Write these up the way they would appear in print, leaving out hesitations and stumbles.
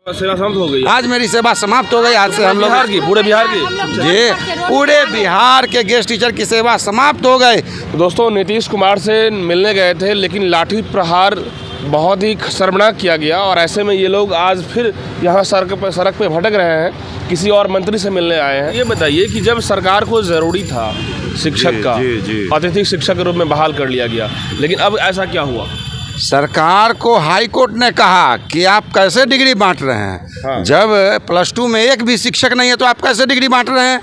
सेवा समाप्त हो गई। आज मेरी सेवा समाप्त हो गई। आज से हम लोग पूरे बिहार की जी पूरे बिहार के गेस्ट टीचर की सेवा समाप्त हो गए। तो दोस्तों नीतीश कुमार से मिलने गए थे, लेकिन लाठी प्रहार बहुत ही शर्मनाक किया गया और ऐसे में ये लोग आज फिर यहाँ सड़क पे भटक रहे हैं, किसी और मंत्री से मिलने आए हैं। ये बताइए कि जब सरकार को ज़रूरी था शिक्षक का अतिथि शिक्षक के रूप में बहाल कर लिया गया, लेकिन अब ऐसा क्या हुआ? सरकार को हाई कोर्ट ने कहा कि आप कैसे डिग्री बांट रहे हैं। हाँ। जब +2 में एक भी शिक्षक नहीं है तो आप कैसे डिग्री बांट रहे हैं।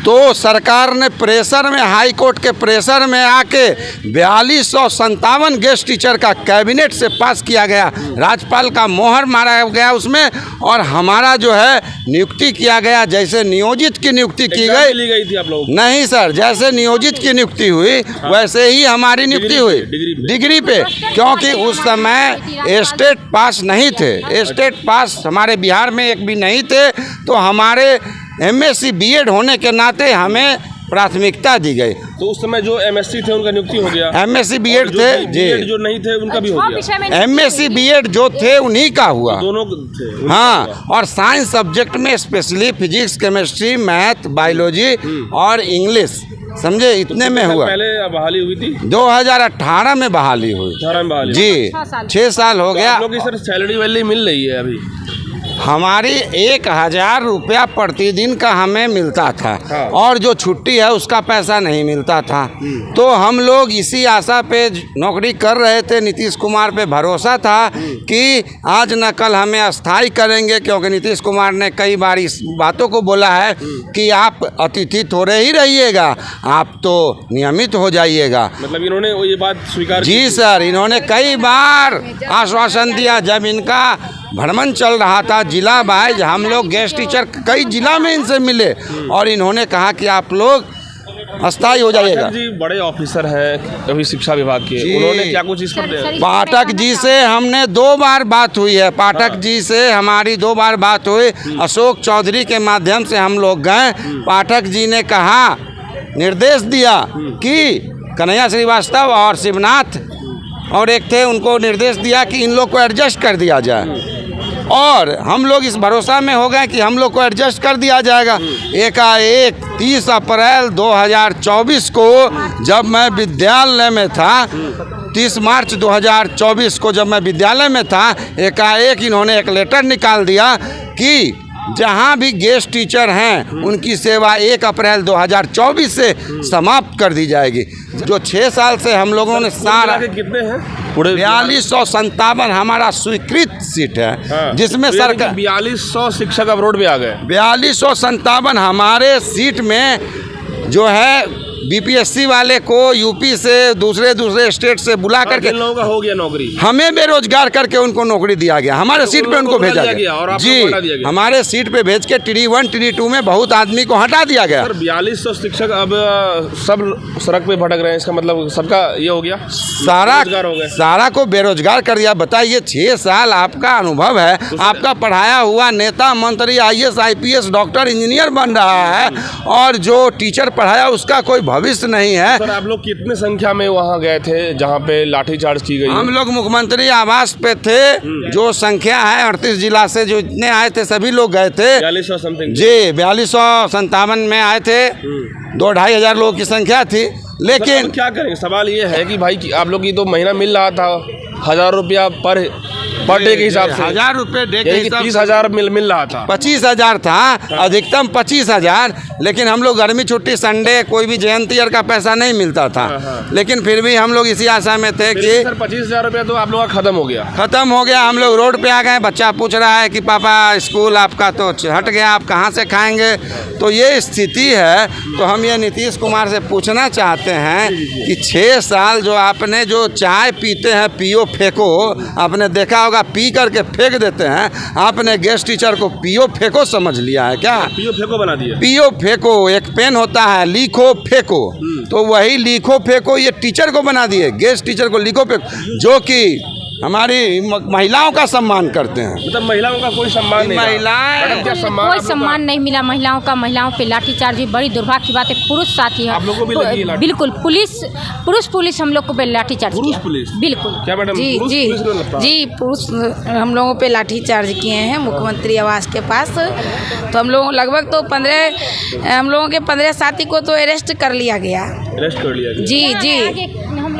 तो सरकार ने प्रेशर में, हाई कोर्ट के प्रेशर में आके 4257 गेस्ट टीचर का कैबिनेट से पास किया गया। राज्यपाल का मोहर मारा गया उसमें और हमारा जो है नियुक्ति किया गया। जैसे नियोजित की नियुक्ति की गई थी आप लोग? नहीं सर, जैसे नियोजित की नियुक्ति हुई वैसे ही हमारी नियुक्ति हुई डिग्री पे, क्योंकि उस समय स्टेट पास नहीं थे। स्टेट पास हमारे बिहार में एक भी नहीं थे, तो हमारे MSc BEd होने के नाते हमें प्राथमिकता दी गई। तो उस समय जो MSc थे उनका नियुक्ति हो गया। MSc BEd थे जी, जो नहीं थे उनका भी हो गया। MSc BEd जो थे उन्हीं का हुआ। दोनों थे। हाँ, और साइंस सब्जेक्ट में specially physics, chemistry, math, biology और इंग्लिश, समझे, इतने में हुआ। पहले बहाली हुई थी 2018 में बहाली हुई। 18 में बहाली जी 6 साल हो गया। आप लोग की सर सैलरी वैलरी मिल रही है अभी? हमारी 1000 रुपया प्रतिदिन का हमें मिलता था। हाँ। और जो छुट्टी है उसका पैसा नहीं मिलता था। तो हम लोग इसी आशा पे नौकरी कर रहे थे। नीतीश कुमार पे भरोसा था कि आज न कल हमें अस्थाई करेंगे, क्योंकि नीतीश कुमार ने कई बार इस बातों को बोला है कि आप अतिथि थोड़े ही रहिएगा, आप तो नियमित हो जाइएगा। मतलब इन्होंने ये बात स्वीकार जी सर, इन्होंने कई बार आश्वासन दिया। जब इनका भ्रमण चल रहा था जिला वाइज, हम लोग गेस्ट टीचर कई जिला में इनसे मिले और इन्होंने कहा कि आप लोग अस्थायी हो जाइएगा। जी बड़े ऑफिसर हैं अभी शिक्षा विभाग के, उन्होंने क्या कुछ इस पर? पाठक जी से हमने 2 बार बात हुई है। पाठक जी से हमारी 2 बार बात हुई। अशोक चौधरी के माध्यम से हम लोग गए। पाठक जी ने कहा, निर्देश दिया कि कन्हैया श्रीवास्तव और शिवनाथ और एक थे, उनको निर्देश दिया कि इन लोग को एडजस्ट कर दिया जाए। और हम लोग इस भरोसा में हो गए कि हम लोग को एडजस्ट कर दिया जाएगा। एकाएक 30 अप्रैल 2024 को जब मैं विद्यालय में था, 30 मार्च 2024 को जब मैं विद्यालय में था, एकाएक इन्होंने एक लेटर निकाल दिया कि जहाँ भी गेस्ट टीचर हैं उनकी सेवा 1 अप्रैल 2024 से समाप्त कर दी जाएगी। जो 6 साल से हम लोगों ने सारा कितने हैं? 4257 हमारा स्वीकृत सीट है। हाँ। जिसमें सरकार 4200 शिक्षक अब रोड पे आ गए। 4257 हमारे सीट में जो है BPSC वाले को यूपी से दूसरे स्टेट से बुला करके लोगों का हो गया नौकरी, हमें बेरोजगार करके उनको नौकरी दिया गया। हमारे सीट पे उनको भेजा गया और आप जी, हमारे सीट पे भेज के TD 1 TD 2 में बहुत आदमी को हटा दिया गया। 4200 शिक्षक अब सब सड़क पे भटक रहे हैं, इसका मतलब सबका ये हो गया, सारा को बेरोजगार कर दिया। बताइए, 6 साल आपका अनुभव है, आपका पढ़ाया हुआ नेता मंत्री IAS IPS डॉक्टर इंजीनियर बन रहा है और जो टीचर पढ़ाया उसका कोई भविष्य नहीं है। सर आप लोग कितने संख्या में वहाँ गए थे जहाँ पे लाठीचार्ज की गई? हम लोग मुख्यमंत्री आवास पे थे। जो संख्या है 38 जिला से जो इतने आए थे सभी लोग गए थे। 4200 समथिंग जी 4257 में आए थे। 2-2.5 हज़ार लोगों की संख्या थी। लेकिन क्या करेंगे? सवाल ये है कि भाई आप लोग की तो महीना मिल रहा था 1000 रुपया पर डे के हिसाब से, 1000 रुपये डे के हिसाब से 30,000 मिल रहा था। 25,000 था, अधिकतम 25,000। लेकिन हम लोग गर्मी छुट्टी, संडे, कोई भी जयंती का पैसा नहीं मिलता था। लेकिन फिर भी हम लोग इसी आशा में थे कि सर 25,000 रुपया तो आप लोग का खत्म हो गया। हम लोग रोड पे आ गए। बच्चा पूछ रहा है कि पापा स्कूल आपका तो हट गया, आप कहाँ से खाएंगे। तो ये स्थिति है। तो हम ये नीतीश कुमार से पूछना चाहते हैं कि 6 साल जो आपने जो चाय पीते हैं, पियो फेंको, आपने देखा होगा पी करके फेंक देते हैं, आपने गेस्ट टीचर को पियो फेंको समझ लिया है क्या? पियो फेंको बना दिया। पियो फेंको एक पेन होता है, लिखो फेंको, तो वही लिखो फेंको ये टीचर को बना दिए, गेस्ट टीचर को लिखो फेंको, जो कि हमारी महिलाओं का सम्मान करते हैं। मतलब महिलाओं का कोई सम्मान नहीं रहा। महिलाएं- मैडम, क्या सम्मान कोई आप लोग का? सम्मान नहीं मिला महिलाओं का। महिलाओं पे लाठीचार्ज भी बड़ी दुर्भाग्य की बात है। पुरुष साथी है, आप लोगों को भी लगी है लाठी? बिल्कुल पुलिस हम लोग को पे लाठीचार्ज पुरुष किया। पुलिस? बिल्कुल। क्या मैडम, जी पुरुष जी पुलिस ने लगता है? जी पुरुष हम लोगों पे लाठी चार्ज किए हैं मुख्यमंत्री आवास के पास। तो हम लोग लगभग तो 15 साथी को तो अरेस्ट कर लिया गया। अरेस्ट कर लिया गया।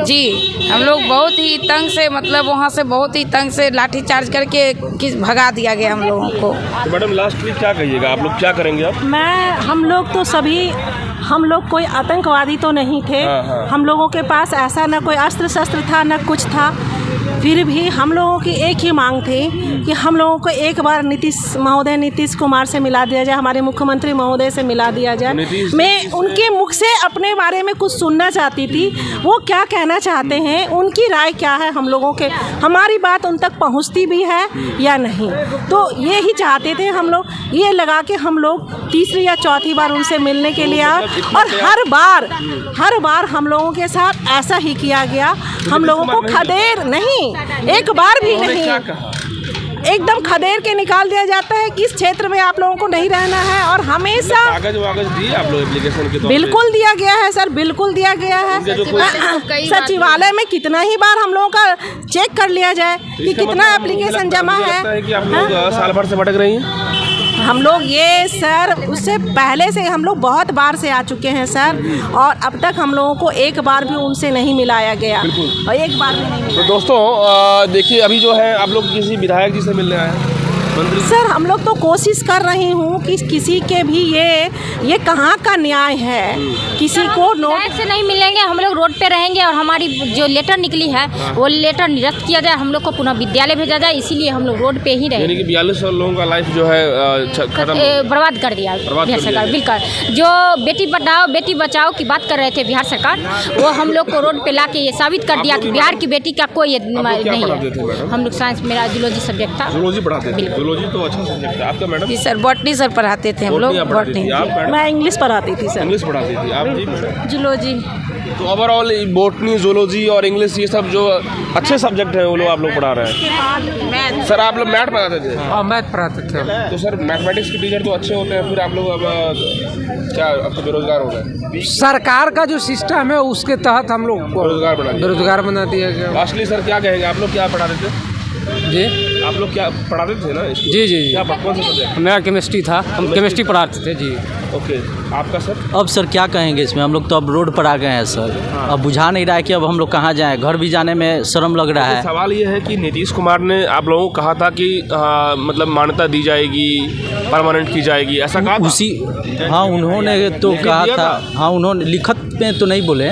जी हम लोग बहुत ही तंग से, मतलब वहाँ से बहुत ही तंग से लाठी चार्ज करके भगा दिया गया हम लोगों को। तो मैडम लास्टली क्या कहिएगा, आप लोग क्या करेंगे अब? हम लोग तो सभी, हम लोग कोई आतंकवादी तो नहीं थे। हाँ। हम लोगों के पास ऐसा ना कोई अस्त्र शस्त्र था ना कुछ था। फिर भी हम लोगों की एक ही मांग थी कि हम लोगों को एक बार नीतीश कुमार से मिला दिया जाए, हमारे मुख्यमंत्री महोदय से मिला दिया जाए। मैं उनके मुख से अपने बारे में कुछ सुनना चाहती थी, वो क्या कहना चाहते हैं, उनकी राय क्या है, हम लोगों के हमारी बात उन तक पहुंचती भी है या नहीं। तो ये ही चाहते थे हम लोग। ये लगा के हम लोग तीसरी या चौथी बार उनसे मिलने के लिए आए और हर बार हम लोगों के साथ ऐसा ही किया गया। हम लोगों को खदेड़ नहीं, एक बार भी नहीं, एकदम खदेड़ के निकाल दिया जाता है कि इस क्षेत्र में आप लोगों को नहीं रहना है। और हमेशा कागज वागज दिए आप लोग एप्लीकेशन के तौर पे? बिल्कुल दिया गया है सर, बिल्कुल दिया गया है। सचिवालय में कितना ही बार हम लोगों का चेक कर लिया जाए कि कितना एप्लीकेशन जमा है। कि आप लोग साल भर से भटक रही हैं? हम लोग ये सर उससे पहले से हम लोग बहुत बार से आ चुके हैं सर, और अब तक हम लोगों को एक बार भी उनसे नहीं मिलाया गया और एक बार भी नहीं मिला। तो दोस्तों देखिए, अभी जो है आप लोग किसी विधायक जी से मिलने आए हैं, मंत्री? सर हम लोग तो कोशिश कर रही हूँ कि किसी के भी ये कहाँ का न्याय है, किसी को विधायक से नहीं मिलेंगे, हम लोग रोड पे रहेंगे और हमारी जो लेटर निकली है वो लेटर निरस्त किया जाए, हम लोग को पुनः विद्यालय भेजा जाए। इसीलिए हम लोग रोड पे ही रहेंगे। यानी कि 42 लोगों का लाइफ जो है खत्म, बर्बाद कर दिया बिहार सरकार। बिल्कुल, जो बेटी पढ़ाओ बेटी बचाओ की बात कर रहे थे बिहार सरकार, वो हम लोग को रोड पे ला के ये साबित कर दिया कि बिहार की बेटी का कोई नहीं है। हम लोग साइंस, मेरा जूलॉजी सब्जेक्ट था। जूलॉजी पढ़ाते थे? जूलॉजी तो अच्छा सब्जेक्ट है। आपका मैडम? जी सर बॉटनी सर पढ़ाते थे हम लोग। बॉटनी। आप मैडम? मैं इंग्लिश पढ़ाती थी सर। इंग्लिश पढ़ाती थी आप? जी मैडम। जूलॉजी। तो ओवरऑल बॉटनी, जूलॉजी और इंग्लिश ये सब जो अच्छे सब्जेक्ट हैं वो लोग आप लोग पढ़ा रहे हैं। सर आप लोग मैथ पढ़ाते थे? हाँ मैथ पढ़ाते थे। तो सर मैथमेटिक्स के टीचर तो अच्छे होते हैं, फिर आप लोग अब अब तो बेरोजगार हो गए? सरकार का जो सिस्टम है उसके तहत हम लोग को बेरोजगार बना दिया गया। लास्टली सर क्या कहेंगे, आप लोग क्या पढ़ाते थे? जी आप लोग क्या पढ़ाते थे ना? जी जी क्या कौन सा सब्जेक्ट? मेरा केमिस्ट्री था, हम केमिस्ट्री पढ़ाते थे। जी ओके, आपका सर? अब सर क्या कहेंगे इसमें, हम लोग तो अब रोड पर आ गए हैं सर। अब बुझा नहीं रहा है कि अब हम लोग कहाँ जाएं, घर भी जाने में शर्म लग रहा है। सवाल ये है कि नीतीश कुमार ने आप लोगों को कहा था कि मतलब मान्यता दी जाएगी, परमानेंट की जाएगी, ऐसा कहा था? उसी हाँ उन्होंने तो कहा था। हाँ उन्होंने लिखत में तो नहीं बोले,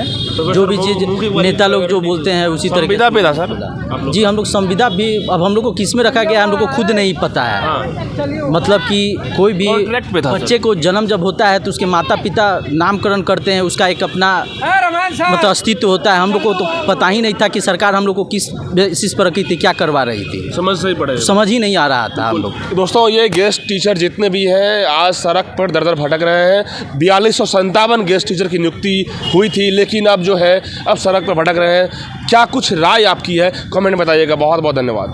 जो भी चीज़ नेता लोग जो बोलते हैं उसी तरह संविदा पे था सर? जी हम लोग संविदा भी अब हम लोग को किस में रखा गया हम लोग को खुद नहीं पता है। मतलब कि कोई भी कॉन्ट्रैक्ट पे था बच्चे को जन्म जब होता है तो उसके माता पिता नामकरण करते हैं, उसका एक अपना मतलब अस्तित्व होता है। हम लोग को तो पता ही नहीं था कि सरकार हम लोग को किस बेसिस पर रखी थी, क्या करवा रही थी, समझ से ही पड़े, समझ ही नहीं आ रहा था हम लोग। दोस्तों ये गेस्ट टीचर जितने भी हैं आज सड़क पर दर दर भटक रहे हैं। 4257 गेस्ट टीचर की नियुक्ति हुई थी, लेकिन अब जो है अब सड़क पर भटक रहे हैं। क्या कुछ राय आपकी है, कमेंट बताइएगा। बहुत बहुत धन्यवाद।